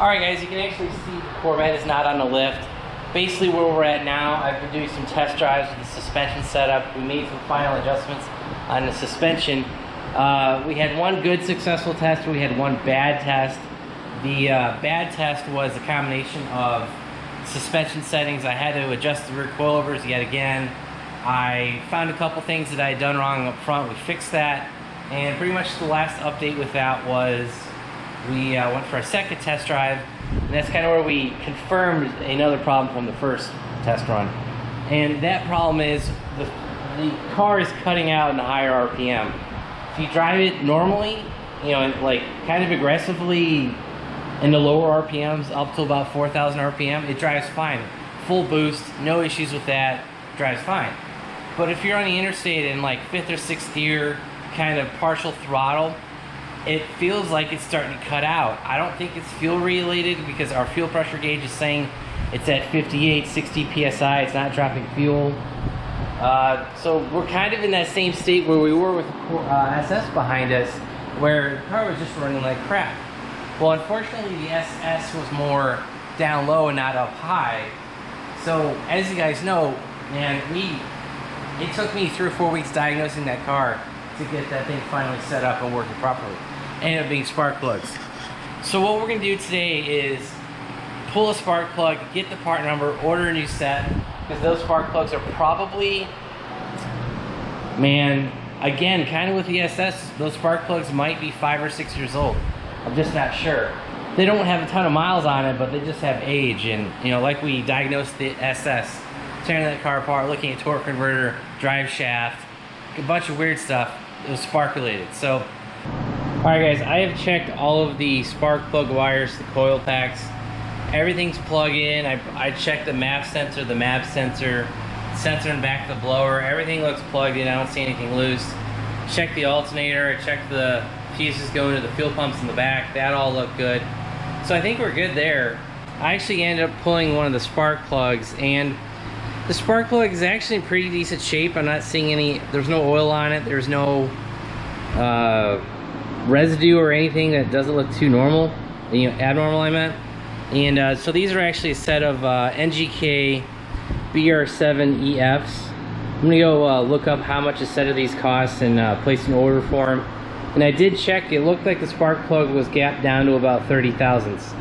Alright guys, you can actually see the Corvette is not on the lift. Basically where we're at now, I've been doing some test drives with the suspension setup. We made some final adjustments on the suspension. We had one good successful test, we had one bad test. The bad test was a combination of suspension settings. I had to adjust the rear coilovers yet again. I found a couple things that I had done wrong up front. We fixed that, and pretty much the last update with that was we went for a second test drive, and that's kind of where we confirmed another problem from the first test run. And that problem is the car is cutting out in the higher RPM. If you drive it normally, you know, like kind of aggressively in the lower RPMs up to about 4,000 RPM, it drives fine. Full boost, no issues with that, drives fine. But if you're on the interstate in like 5th or 6th gear, kind of partial throttle, it feels like it's starting to cut out. I don't think it's fuel related because our fuel pressure gauge is saying it's at 58, 60 PSI, it's not dropping fuel. So we're kind of in that same state where we were with the SS behind us, where the car was just running like crap. Well, unfortunately the SS was more down low and not up high. So as you guys know, man, it took me 3 or 4 weeks diagnosing that car to get that thing finally set up and working properly. Ended up being spark plugs. So what we're gonna do today is pull a spark plug, get the part number, order a new set, because those spark plugs are probably, man, again, kind of with the SS, those spark plugs might be 5 or 6 years old. I'm just not sure. They don't have a ton of miles on it, but they just have age. And you know, like we diagnosed the SS, tearing that car apart, looking at torque converter, drive shaft, a bunch of weird stuff. It was spark related. So, alright guys, I have checked all of the spark plug wires, the coil packs. Everything's plug in. I checked the MAP sensor, in the back of the blower. Everything looks plugged in. I don't see anything loose. Checked the alternator. I checked the fuses going to the fuel pumps in the back. That all looked good. So I think we're good there. I actually ended up pulling one of the spark plugs, and the spark plug is actually in pretty decent shape. I'm not seeing any, there's no oil on it. There's no residue or anything that doesn't look too normal, you know, abnormal I meant. And so these are actually a set of NGK BR7 EFs. I'm gonna go look up how much a set of these costs and place an order for them. And I did check, it looked like the spark plug was gapped down to about 30 thousandths.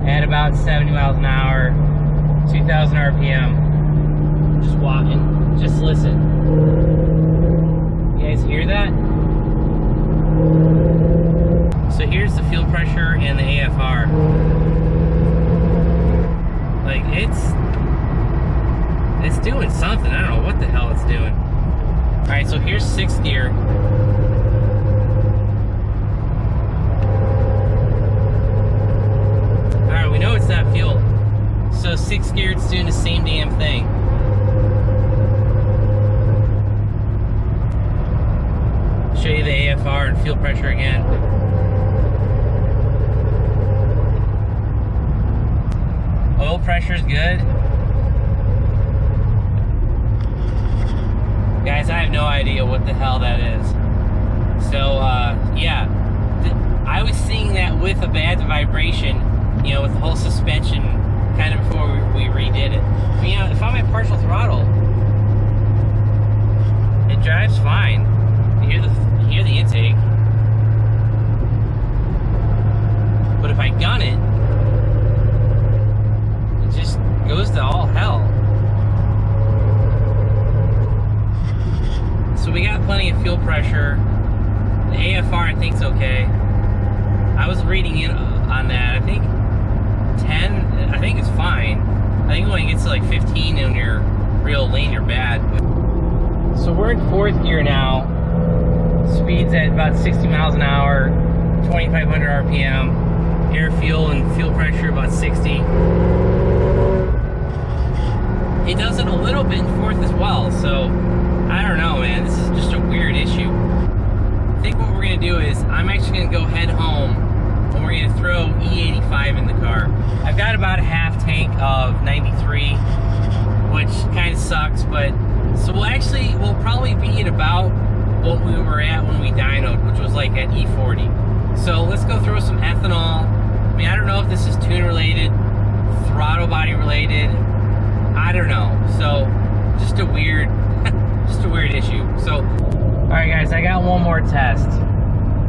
At about 70 miles an hour, 2,000 RPM. Just walking, just listen. You guys hear that? So here's the fuel pressure and the AFR. Like it's doing something. I don't know what the hell it's doing. Alright, so here's 6th gear. We know it's not fuel. So 6th gear, it's doing the same damn thing. Show you the AFR and fuel pressure again. Oil pressure's good. Guys, I have no idea what the hell that is. So, yeah. I was seeing that with a bad vibration, you know, with the whole suspension kind of before we redid it. But, you know, if I'm at partial throttle, it drives fine. You hear the intake. But if I gun it, it just goes to all hell. So we got plenty of fuel pressure. The AFR I think's okay. I was reading in on that. I think 10, I think it's fine. I think when it gets to like 15 in your real lane, you're bad. So we're in 4th gear now. Speed's at about 60 miles an hour, 2,500 RPM. air fuel and fuel pressure about 60. It does it a little bit in fourth as well, so I don't know, man. This is just a weird issue. I think what we're gonna do is I'm actually gonna go head home and we're gonna throw E85 in the car. I've got about a half tank of 93, which kind of sucks, but so we'll probably be at about what we were at when we dynoed, which was like at E40. So let's go throw some ethanol. I mean, I don't know if this is tune related, throttle body related. I don't know. So just a weird issue. So, all right, guys, I got one more test.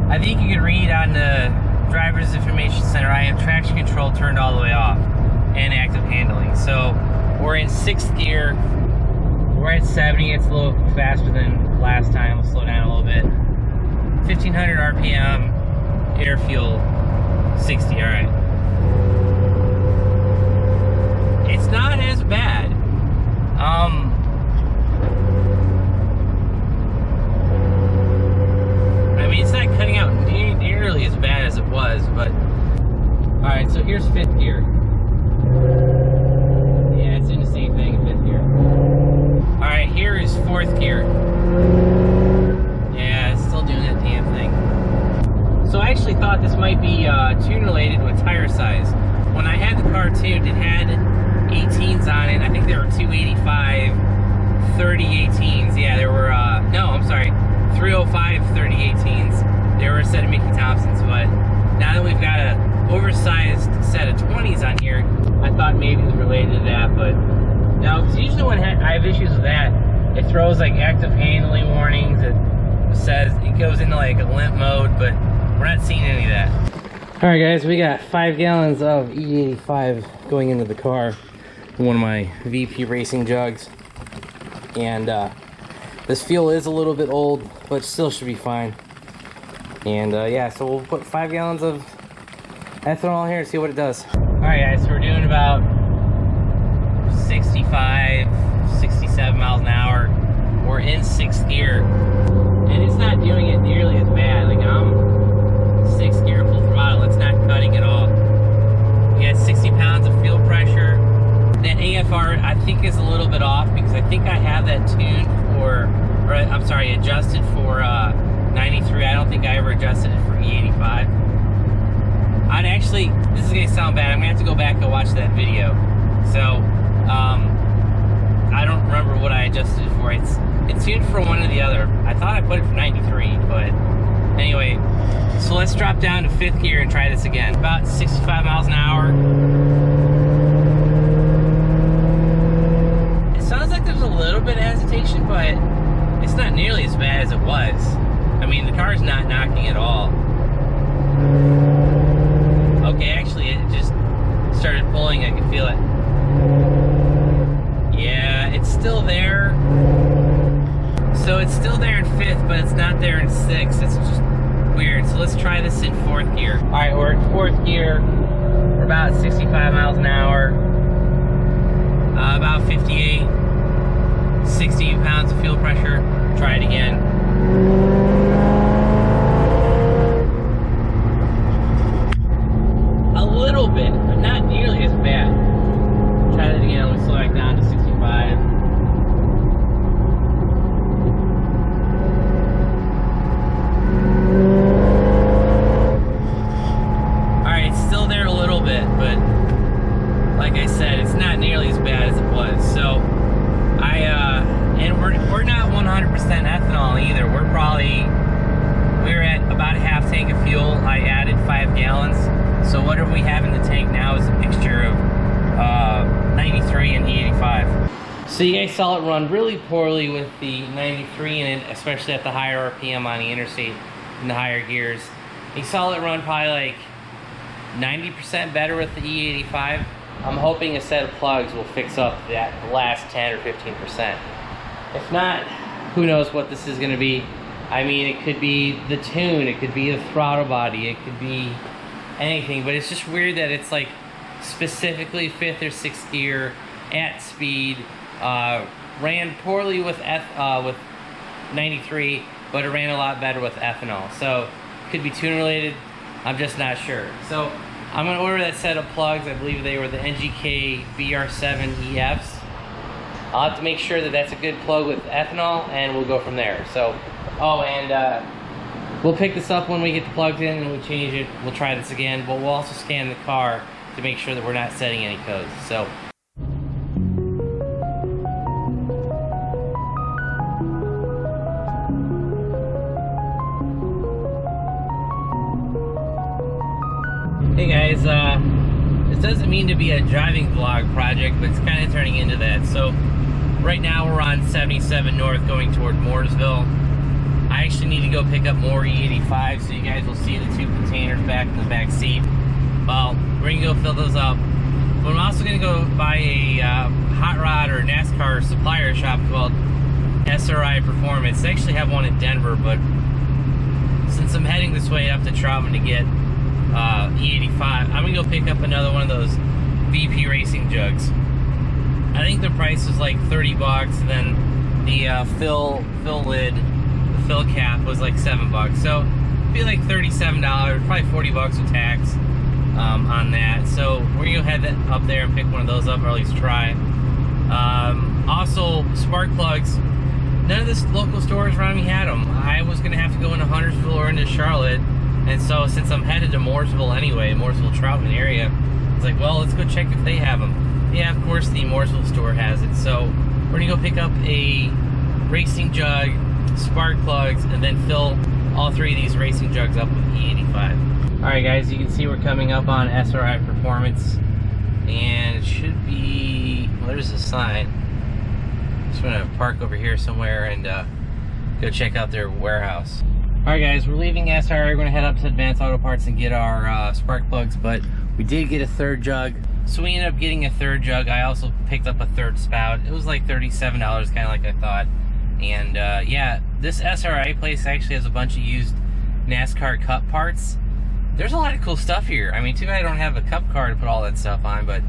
I think you can read on the driver's information center, I have traction control turned all the way off and active handling. So we're in 6th gear. We're at 70. It's a little faster than last time. We'll slow down a little bit. 1500 RPM, air fuel 60. All right. It's not as bad. I mean, it's not cutting out nearly as bad as it was, but all right. So here's 5th gear. Yeah, it's in the same thing in 5th gear. All right, here is 4th gear. Yeah, it's still doing that damn thing. So I actually thought this might be tune related with tire size. When I had the car tuned, it had 18s on it. I think there were 285 30 18s. Yeah, there were, no, I'm sorry, 305 30 18s. They were a set of Mickey Thompsons, but now that we've got a oversized set of 20s on here, I thought maybe it was related to that, but no, because usually when I have issues with that, it throws like active handling warnings. It says it goes into like a limp mode, but we're not seeing any of that. All right, guys, we got 5 gallons of E85 going into the car in one of my VP racing jugs, and this fuel is a little bit old, but still should be fine. And yeah, so we'll put 5 gallons of ethanol here and see what it does. All right, guys, so we're doing about 65, 67 miles an hour. We're in 6th gear, and it's not doing it nearly as bad. Like, I'm 6th gear full throttle, it's not cutting at all. We got 60 pounds of fuel pressure. That AFR, I think, is a little bit off because I think I have that tuned for, or I'm sorry, adjusted for 93. I don't think I ever adjusted it for E85. I'd actually, this is gonna sound bad, I'm gonna have to go back and watch that video. So, I don't remember what I adjusted it for. It's tuned for one or the other. I thought I put it for 93, but anyway. So let's drop down to 5th gear and try this again. About 65 miles an hour. It sounds like there's a little bit of hesitation, but it's not nearly as bad as it was. I mean, the car's not knocking at all. Okay, actually, it just started pulling. I can feel it. Yeah, it's still there. So it's still there in 5th, but it's not there in 6th. It's just weird. So let's try this in 4th gear. All right, we're in 4th gear. We're about 65 miles an hour. About 58. 60 pounds of fuel pressure. Try it again. A little bit, but not nearly as bad. Try that again. Let's slow back down to 65. Alright, it's still there a little bit, but like I said, it's not nearly as bad as it was. So and we're not 100% ethanol either. We're at about a half tank of fuel. I added 5 gallons. So what we have in the tank now is a mixture of 93 and E85. So you guys saw it run really poorly with the 93 in it, especially at the higher RPM on the interstate in the higher gears. You saw it run probably like 90% better with the E85. I'm hoping a set of plugs will fix up that last 10 or 15%. If not, who knows what this is going to be. I mean, it could be the tune, it could be the throttle body, it could be anything, but it's just weird that it's like specifically 5th or 6th gear at speed, ran poorly with 93, but it ran a lot better with ethanol. So could be tune related, I'm just not sure. So I'm gonna order that set of plugs. I believe they were the NGK VR7 EFs. I'll have to make sure that that's a good plug with ethanol, and we'll go from there. So, oh, and we'll pick this up when we get the plugs in, and we'll change it. We'll try this again, but we'll also scan the car to make sure that we're not setting any codes. So. Hey guys, this doesn't mean to be a driving vlog project, but it's kind of turning into that. So right now we're on 77 North going toward Mooresville. I actually need to go pick up more E85, so you guys will see the 2 containers back in the back seat. Well, we're gonna go fill those up. But I'm also gonna go buy a hot rod or NASCAR supplier shop called SRI Performance. They actually have one in Denver, but since I'm heading this way up to Troutman to get E85, I'm gonna go pick up another one of those VP racing jugs. I think the price was like 30 bucks, and then the fill lid, the fill cap was like 7 bucks. So it'd be like $37, probably 40 bucks with tax on that. So we're gonna go head up there and pick one of those up, or at least try. Also, spark plugs. None of the local stores around me had them. I was gonna have to go into Huntersville or into Charlotte. And so, since I'm headed to Mooresville anyway, Mooresville, Troutman area, it's like, well, let's go check if they have them. Yeah, of course, the Mooresville store has it. So, we're gonna go pick up a racing jug, spark plugs, and then fill all 3 of these racing jugs up with E85. All right, guys, you can see we're coming up on SRI Performance, and it should be, well, there's a sign. Just gonna park over here somewhere and go check out their warehouse. Alright guys, we're leaving SRI. We're going to head up to Advanced Auto Parts and get our spark plugs, but we did get a 3rd jug. So we ended up getting a 3rd jug. I also picked up a 3rd spout. It was like $37, kind of like I thought. And yeah, this SRI place actually has a bunch of used NASCAR Cup parts. There's a lot of cool stuff here. I mean, too bad I don't have a Cup car to put all that stuff on, but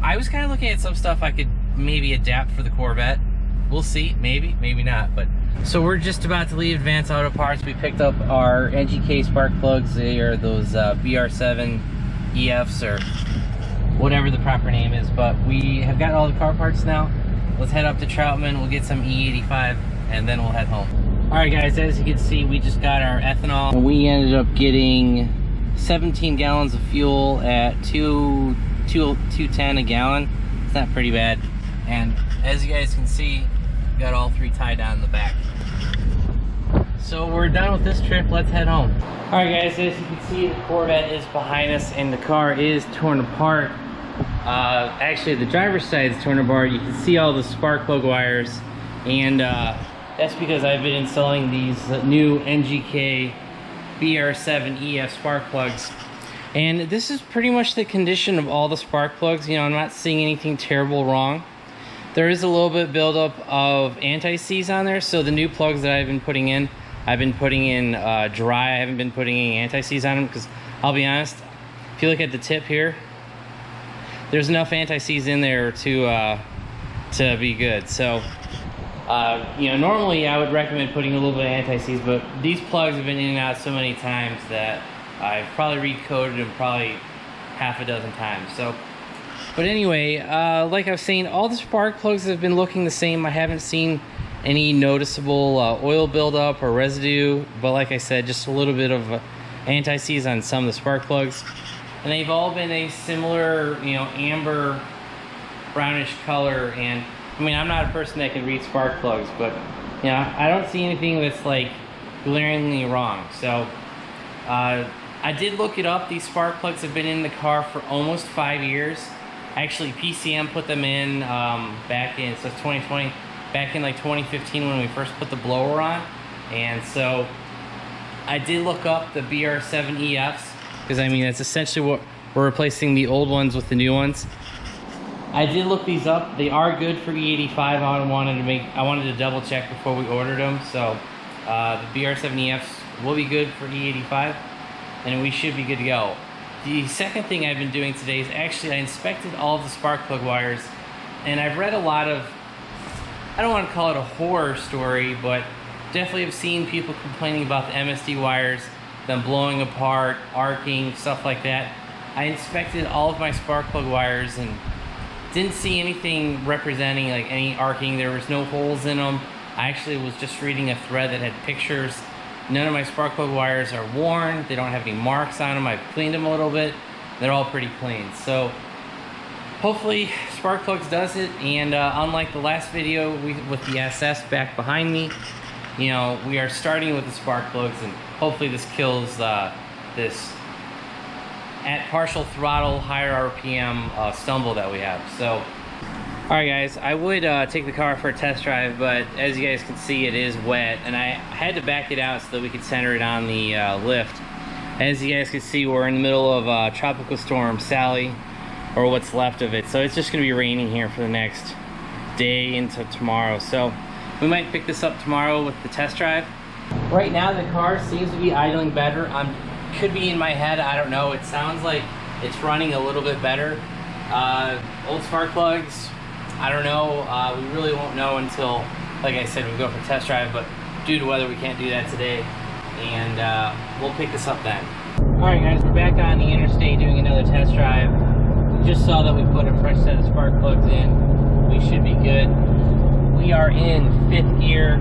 I was kind of looking at some stuff I could maybe adapt for the Corvette. We'll see, maybe, maybe not, but so we're just about to leave Advanced Auto Parts. We picked up our NGK spark plugs. They are those BR7 EFs or whatever the proper name is, but we have got all the car parts now. Let's head up to Troutman. We'll get some E85 and then we'll head home. All right guys, as you can see, we just got our ethanol. And we ended up getting 17 gallons of fuel at $2.10 a gallon. It's not pretty bad. And as you guys can see, got all 3 tied down in the back. So we're done with this trip. Let's head home. All right guys, as you can see, the Corvette is behind us and the car is torn apart. Actually, the driver's side is torn apart. You can see all the spark plug wires, and that's because I've been installing these new NGK BR7 EF spark plugs. And this is pretty much the condition of all the spark plugs. You know, I'm not seeing anything terrible wrong. There is a little bit buildup of anti-seize on there, so the new plugs that I've been putting in dry. I haven't been putting any anti-seize on them because I'll be honest, if you look at the tip here, there's enough anti-seize in there to be good. So, you know, normally I would recommend putting a little bit of anti-seize, but these plugs have been in and out so many times that I've probably recoded them probably half a dozen times. So. But anyway, like I was saying, all the spark plugs have been looking the same. I haven't seen any noticeable oil buildup or residue, but like I said, just a little bit of anti-seize on some of the spark plugs. And they've all been a similar, you know, amber brownish color. And I mean, I'm not a person that can read spark plugs, but you know, I don't see anything that's like glaringly wrong. So I did look it up. These spark plugs have been in the car for almost 5 years. Actually, PCM put them in back in, so it's 2020, back in like 2015 when we first put the blower on. And so I did look up the BR7 EFs, because I mean, that's essentially what we're replacing the old ones with the new ones. I did look these up. They are good for E85. I wanted to double check before we ordered them. So the BR7 EFs will be good for E85, and we should be good to go. The second thing I've been doing today is actually I inspected all of the spark plug wires, and I've read a lot of, I don't want to call it a horror story, but definitely have seen people complaining about the MSD wires, them blowing apart, arcing, stuff like that. I inspected all of my spark plug wires and didn't see anything representing like any arcing. There was no holes in them. I actually was just reading a thread that had pictures. None of my spark plug wires are worn. They don't have any marks on them. I've cleaned them a little bit. They're all pretty clean. So hopefully Spark Plugs does it. And unlike the last video with the SS back behind me, you know, we are starting with the spark plugs, and hopefully this kills this at partial throttle, higher RPM stumble that we have. So, all right guys, I would take the car for a test drive, but as you guys can see, it is wet, and I had to back it out so that we could center it on the lift. As you guys can see, we're in the middle of Tropical Storm Sally, or what's left of it. So it's just gonna be raining here for the next day into tomorrow. So we might pick this up tomorrow with the test drive. Right now the car seems to be idling better. Could be in my head, I don't know. It sounds like it's running a little bit better. Old spark plugs, I don't know. We really won't know until, like I said, we go for a test drive, but due to weather we can't do that today, and we'll pick this up then. Alright guys, we're back on the interstate doing another test drive. We just saw that we put a fresh set of spark plugs in. We should be good. We are in 5th gear.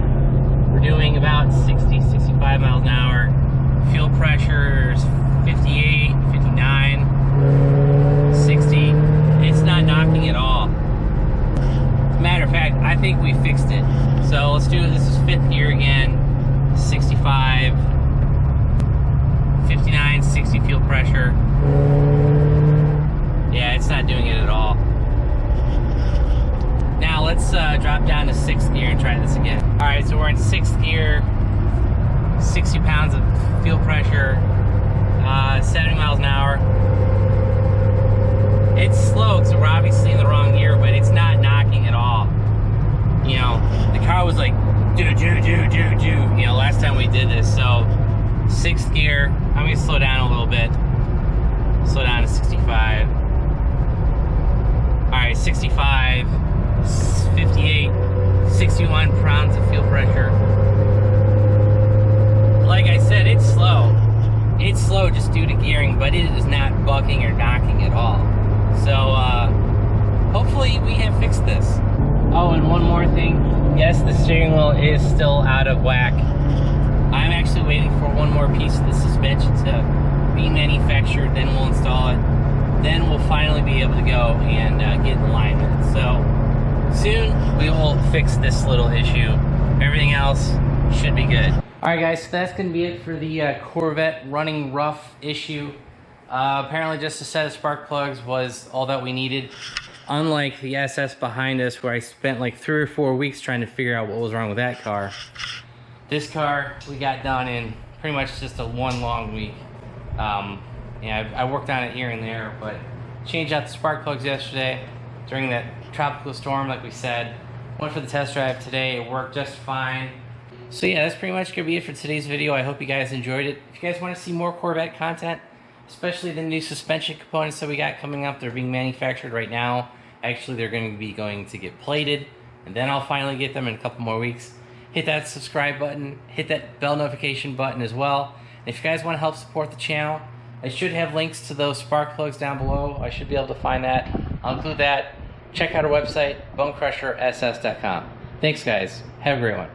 We're doing about 60, 65 miles an hour. Fuel pressure is 58, 59, 60. It's not knocking at all. As a matter of fact, I think we fixed it. So let's do it. This is 5th gear again. 65, 59, 60 fuel pressure. Yeah, it's not doing it at all. Now let's drop down to 6th gear and try this again. All right, so we're in 6th gear. 60 pounds of fuel pressure, 70 miles an hour. It's slow because we're obviously in the wrong gear, but it's not knocking at all. You know, the car was like, you know, last time we did this. So 6th gear, I'm gonna slow down a little bit. Slow down to 65. All right, 65, 58, 61 pounds of fuel pressure. Like I said, it's slow. It's slow just due to gearing, but it is not bucking or knocking at all. So hopefully we have fixed this. Oh, and one more thing. Yes, the steering wheel is still out of whack. I'm actually waiting for one more piece of the suspension to be manufactured, then we'll install it. Then we'll finally be able to go and get in alignment. So soon we will fix this little issue. Everything else should be good. Alright guys, so that's going to be it for the Corvette running rough issue. Apparently just a set of spark plugs was all that we needed. Unlike the SS behind us, where I spent like 3 or 4 weeks trying to figure out what was wrong with that car. This car we got done in pretty much just one long week. Yeah, I worked on it here and there, but changed out the spark plugs yesterday during that tropical storm like we said. Went for the test drive today, it worked just fine. So yeah, that's pretty much going to be it for today's video. I hope you guys enjoyed it. If you guys want to see more Corvette content, especially the new suspension components that we got coming up, they're being manufactured right now. Actually, they're going to get plated, and then I'll finally get them in a couple more weeks. Hit that subscribe button, hit that bell notification button as well. And if you guys want to help support the channel, I should have links to those spark plugs down below. I should be able to find that. I'll include that. Check out our website, BonecrrusherSS.com. Thanks guys. Have a great one.